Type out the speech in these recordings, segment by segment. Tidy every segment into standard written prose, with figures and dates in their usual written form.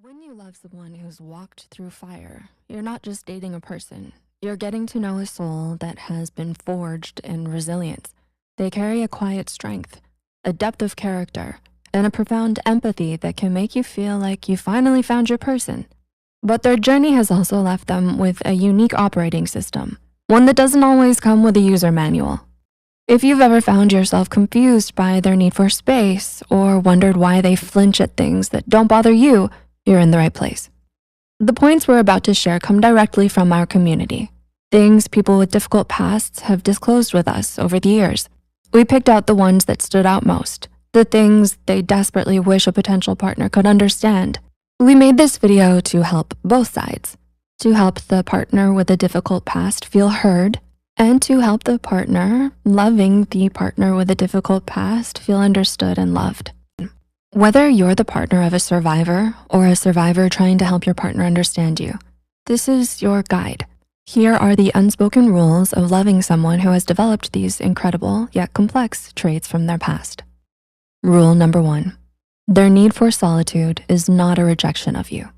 When you love someone who's walked through fire, you're not just dating a person. You're getting to know a soul that has been forged in resilience. They carry a quiet strength, a depth of character, and a profound empathy that can make you feel like you finally found your person. But their journey has also left them with a unique operating system, one that doesn't always come with a user manual. If you've ever found yourself confused by their need for space or wondered why they flinch at things that don't bother you, you're in the right place. The points we're about to share come directly from our community, things people with difficult pasts have disclosed with us over the years. We picked out the ones that stood out most, the things they desperately wish a potential partner could understand. We made this video to help both sides, to help the partner with a difficult past feel heard, and to help the partner loving the partner with a difficult past feel understood and loved. Whether you're the partner of a survivor or a survivor trying to help your partner understand you, this is your guide. Here are the unspoken rules of loving someone who has developed these incredible yet complex traits from their past. Rule number 1, their need for solitude is not a rejection of you.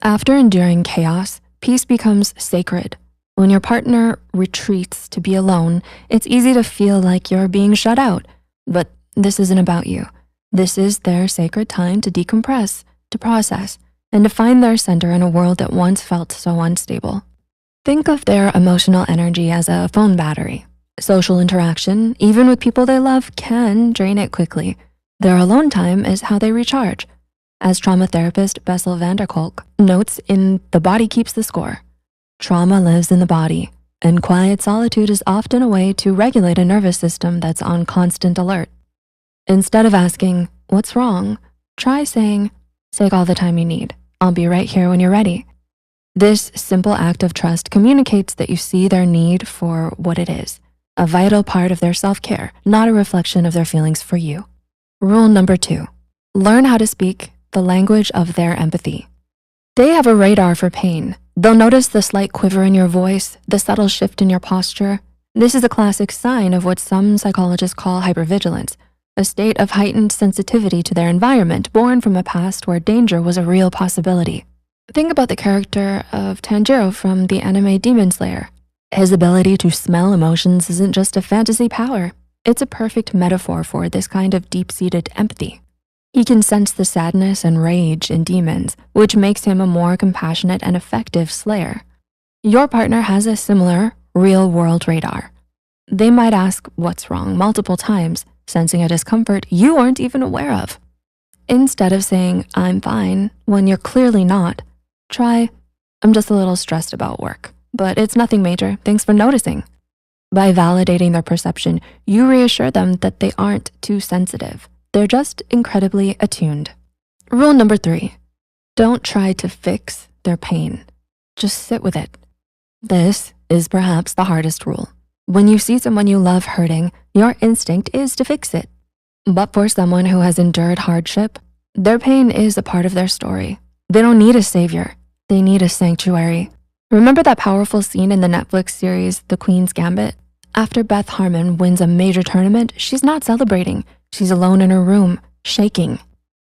After enduring chaos, peace becomes sacred. When your partner retreats to be alone, it's easy to feel like you're being shut out, but this isn't about you. This is their sacred time to decompress, to process, and to find their center in a world that once felt so unstable. Think of their emotional energy as a phone battery. Social interaction, even with people they love, can drain it quickly. Their alone time is how they recharge. As trauma therapist Bessel van der Kolk notes in The Body Keeps the Score, trauma lives in the body, and quiet solitude is often a way to regulate a nervous system that's on constant alert. Instead of asking, "What's wrong?" try saying, "Take all the time you need. I'll be right here when you're ready." This simple act of trust communicates that you see their need for what it is, a vital part of their self-care, not a reflection of their feelings for you. Rule number 2, learn how to speak the language of their empathy. They have a radar for pain. They'll notice the slight quiver in your voice, the subtle shift in your posture. This is a classic sign of what some psychologists call hypervigilance, a state of heightened sensitivity to their environment born from a past where danger was a real possibility. Think about the character of Tanjiro from the anime Demon Slayer. His ability to smell emotions isn't just a fantasy power. It's a perfect metaphor for this kind of deep-seated empathy. He can sense the sadness and rage in demons, which makes him a more compassionate and effective slayer. Your partner has a similar real-world radar. They might ask what's wrong multiple times, sensing a discomfort you aren't even aware of. Instead of saying, "I'm fine," when you're clearly not, try, "I'm just a little stressed about work, but it's nothing major, thanks for noticing." By validating their perception, you reassure them that they aren't too sensitive. They're just incredibly attuned. Rule number 3, don't try to fix their pain. Just sit with it. This is perhaps the hardest rule. When you see someone you love hurting, your instinct is to fix it. But for someone who has endured hardship, their pain is a part of their story. They don't need a savior. They need a sanctuary. Remember that powerful scene in the Netflix series, The Queen's Gambit? After Beth Harmon wins a major tournament, she's not celebrating. She's alone in her room, shaking.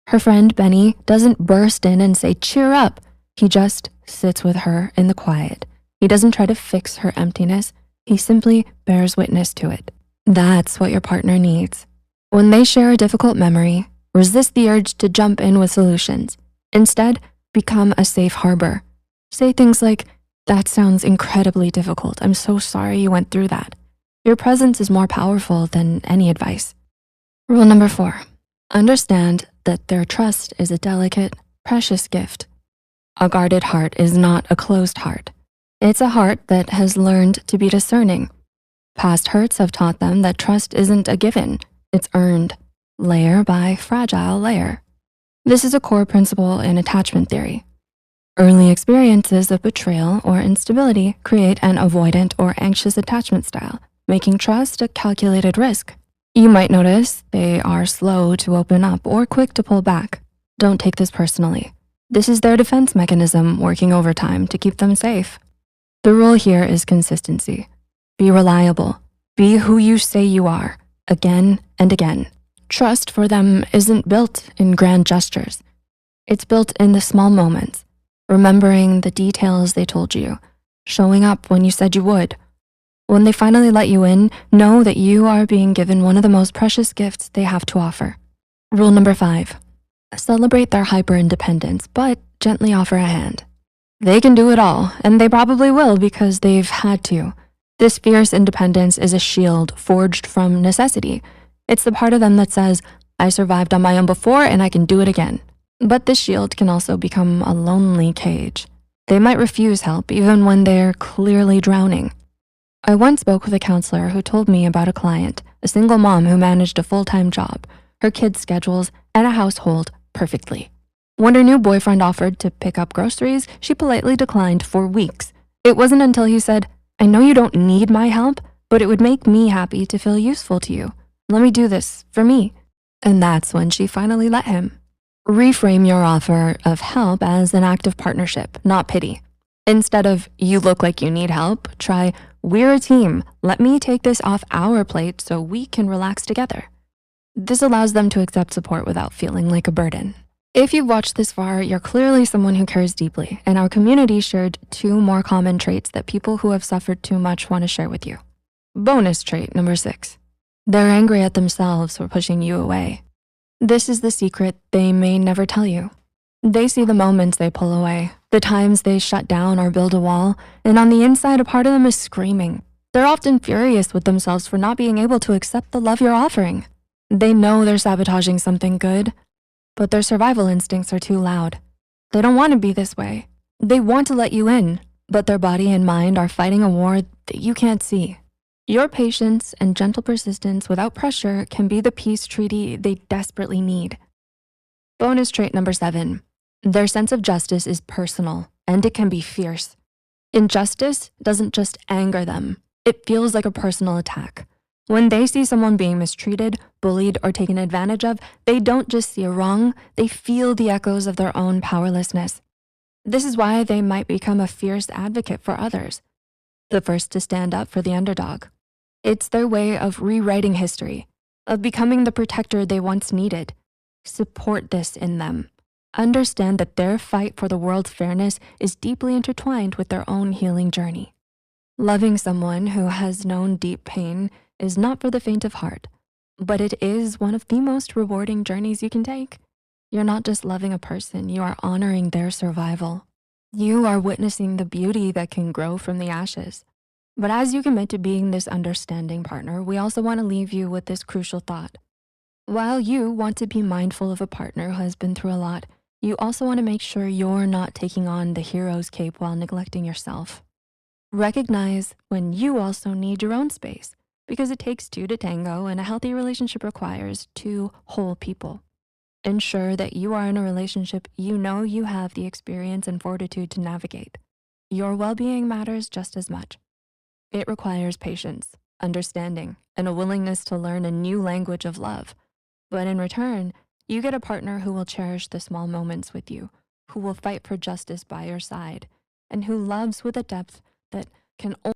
Her friend Benny doesn't burst in and say, "Cheer up." He just sits with her in the quiet. He doesn't try to fix her emptiness. He simply bears witness to it. That's what your partner needs. When they share a difficult memory, resist the urge to jump in with solutions. Instead, become a safe harbor. Say things like, "That sounds incredibly difficult. I'm so sorry you went through that." Your presence is more powerful than any advice. Rule number 4, understand that their trust is a delicate, precious gift. A guarded heart is not a closed heart. It's a heart that has learned to be discerning. Past hurts have taught them that trust isn't a given, it's earned, layer by fragile layer. This is a core principle in attachment theory. Early experiences of betrayal or instability create an avoidant or anxious attachment style, making trust a calculated risk. You might notice they are slow to open up or quick to pull back. Don't take this personally. This is their defense mechanism working overtime to keep them safe. The rule here is consistency. Be reliable. Be who you say you are, again and again. Trust for them isn't built in grand gestures. It's built in the small moments, remembering the details they told you, showing up when you said you would. When they finally let you in, know that you are being given one of the most precious gifts they have to offer. Rule number 5, celebrate their hyper-independence, but gently offer a hand. They can do it all, and they probably will because they've had to. This fierce independence is a shield forged from necessity. It's the part of them that says, I survived on my own before and I can do it again. But this shield can also become a lonely cage. They might refuse help even when they're clearly drowning. I once spoke with a counselor who told me about a client, a single mom who managed a full-time job, her kids' schedules, and a household perfectly. When her new boyfriend offered to pick up groceries, she politely declined for weeks. It wasn't until he said, I know you don't need my help, but it would make me happy to feel useful to you. Let me do this for me. And that's when she finally let him. Reframe your offer of help as an act of partnership, not pity. Instead of, you look like you need help, try, we're a team. Let me take this off our plate so we can relax together. This allows them to accept support without feeling like a burden. If you've watched this far, you're clearly someone who cares deeply, and our community shared 2 more common traits that people who have suffered too much want to share with you. Bonus trait number 6, they're angry at themselves for pushing you away. This is the secret they may never tell you. They see the moments they pull away, the times they shut down or build a wall, and on the inside, a part of them is screaming. They're often furious with themselves for not being able to accept the love you're offering. They know they're sabotaging something good, but their survival instincts are too loud. They don't want to be this way. They want to let you in, but their body and mind are fighting a war that you can't see. Your patience and gentle persistence without pressure can be the peace treaty they desperately need. Bonus trait number 7, their sense of justice is personal, and it can be fierce. Injustice doesn't just anger them. It feels like a personal attack. When they see someone being mistreated, bullied, or taken advantage of, they don't just see a wrong, they feel the echoes of their own powerlessness. This is why they might become a fierce advocate for others, the first to stand up for the underdog. It's their way of rewriting history, of becoming the protector they once needed. Support this in them. Understand that their fight for the world's fairness is deeply intertwined with their own healing journey. Loving someone who has known deep pain is not for the faint of heart, but it is one of the most rewarding journeys you can take. You're not just loving a person, you are honoring their survival. You are witnessing the beauty that can grow from the ashes. But as you commit to being this understanding partner, we also want to leave you with this crucial thought. While you want to be mindful of a partner who has been through a lot, you also want to make sure you're not taking on the hero's cape while neglecting yourself. Recognize when you also need your own space, because it takes 2 to tango, and a healthy relationship requires 2 whole people. Ensure that you are in a relationship you know you have the experience and fortitude to navigate. Your well-being matters just as much. It requires patience, understanding, and a willingness to learn a new language of love. But in return, you get a partner who will cherish the small moments with you, who will fight for justice by your side, and who loves with a depth that can